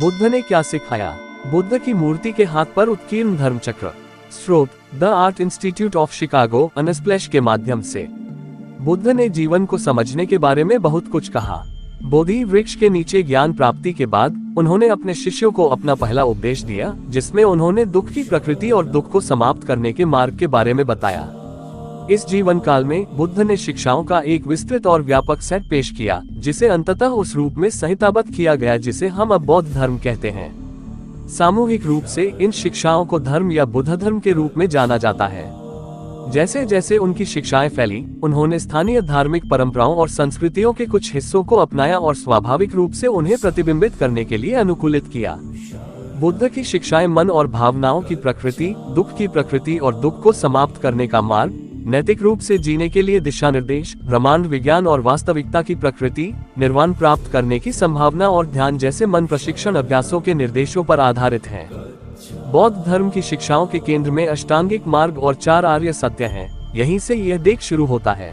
बुद्ध ने क्या सिखाया? बुद्ध की मूर्ति के हाथ पर उत्कीर्ण धर्म चक्र। स्रोत: the art institute of Chicago Unsplash के माध्यम से। बुद्ध ने जीवन को समझने के बारे में बहुत कुछ कहा। बोधि वृक्ष के नीचे ज्ञान प्राप्ति के बाद उन्होंने अपने शिष्यों को अपना पहला उपदेश दिया, जिसमें उन्होंने दुख की प्रकृति और दुख को समाप्त करने के मार्ग के बारे में बताया। इस जीवन काल में बुद्ध ने शिक्षाओं का एक विस्तृत और व्यापक सेट पेश किया, जिसे अंततः उस रूप में संहिताबद्ध किया गया जिसे हम अब बौद्ध धर्म कहते हैं। सामूहिक रूप से इन शिक्षाओं को धर्म या बुद्ध धर्म के रूप में जाना जाता है। जैसे जैसे उनकी शिक्षाएं फैली, उन्होंने स्थानीय धार्मिक परंपराओं और संस्कृतियों के कुछ हिस्सों को अपनाया और स्वाभाविक रूप से उन्हें प्रतिबिंबित करने के लिए अनुकूलित किया। बुद्ध की शिक्षाएं मन और भावनाओं की प्रकृति, दुख की प्रकृति और दुख को समाप्त करने का मार्ग, नैतिक रूप से जीने के लिए दिशा निर्देश, ब्रह्मांड विज्ञान और वास्तविकता की प्रकृति, निर्वाण प्राप्त करने की संभावना और ध्यान जैसे मन प्रशिक्षण अभ्यासों के निर्देशों पर आधारित हैं। बौद्ध धर्म की शिक्षाओं के केंद्र में अष्टांगिक मार्ग और 4 आर्य सत्य हैं। यहीं से यह देख शुरू होता है।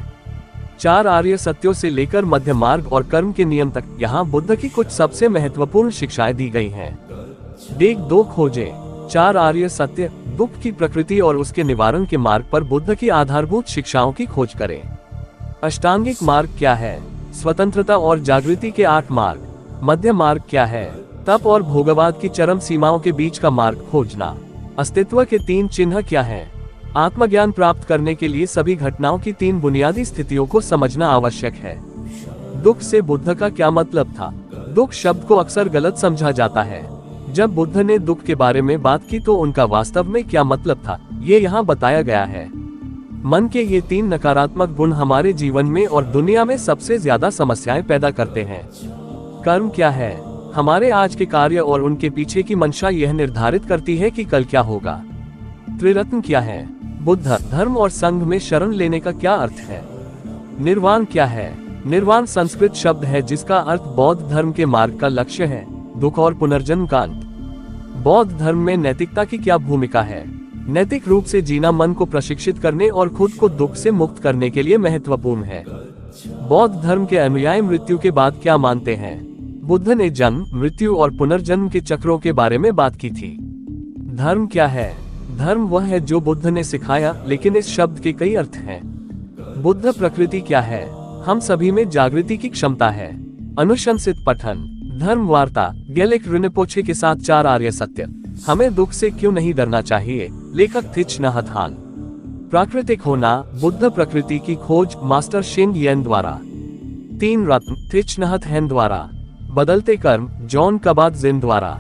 4 आर्य सत्यों से लेकर मध्य मार्ग और कर्म के नियम तक यहाँ बुद्ध की कुछ सबसे महत्वपूर्ण शिक्षाएं दी गई हैं। देख 2 खोजें। 4 आर्य सत्य, दुख की प्रकृति और उसके निवारण के मार्ग पर बुद्ध की आधारभूत शिक्षाओं की खोज करें। अष्टांगिक मार्ग क्या है? स्वतंत्रता और जागृति के 8 मार्ग। मध्य मार्ग क्या है? तप और भोगवाद की चरम सीमाओं के बीच का मार्ग खोजना। अस्तित्व के 3 चिन्ह क्या हैं? आत्मज्ञान प्राप्त करने के लिए सभी घटनाओं की 3 बुनियादी स्थितियों को समझना आवश्यक है। दुख से बुद्ध का क्या मतलब था? दुख शब्द को अक्सर गलत समझा जाता है। जब बुद्ध ने दुख के बारे में बात की तो उनका वास्तव में क्या मतलब था, ये यहाँ बताया गया है। मन के ये 3 नकारात्मक गुण हमारे जीवन में और दुनिया में सबसे ज्यादा समस्याएं पैदा करते हैं। कर्म क्या है? हमारे आज के कार्य और उनके पीछे की मंशा यह निर्धारित करती है कि कल क्या होगा। त्रिरत्न क्या है? बुद्ध, धर्म और संघ में शरण लेने का क्या अर्थ है? निर्वाण क्या है? निर्वाण संस्कृत शब्द है जिसका अर्थ बौद्ध धर्म के मार्ग का लक्ष्य है, दुख और पुनर्जन्म का अंत। बौद्ध धर्म में नैतिकता की क्या भूमिका है? नैतिक रूप से जीना मन को प्रशिक्षित करने और खुद को दुख से मुक्त करने के लिए महत्वपूर्ण है। बौद्ध धर्म के अनुयायी मृत्यु के बाद क्या मानते हैं? बुद्ध ने जन्म, मृत्यु और पुनर्जन्म के चक्रों के बारे में बात की थी। धर्म क्या है? धर्म वह है जो बुद्ध ने सिखाया, लेकिन इस शब्द के कई अर्थ हैं। बुद्ध प्रकृति क्या है? हम सभी में जागृति की क्षमता है। अनुशंसित पठन। धर्म वार्ता, गेलेक रिनपोचे के साथ 4 आर्य सत्य। हमें दुख से क्यों नहीं डरना चाहिए? लेखक थिच नहत हान। प्राकृतिक होना, बुद्ध प्रकृति की खोज, मास्टर शिन येन द्वारा। 3 रत्न, थिच नहत हैन द्वारा। बदलते कर्म, जॉन कबात जिन द्वारा।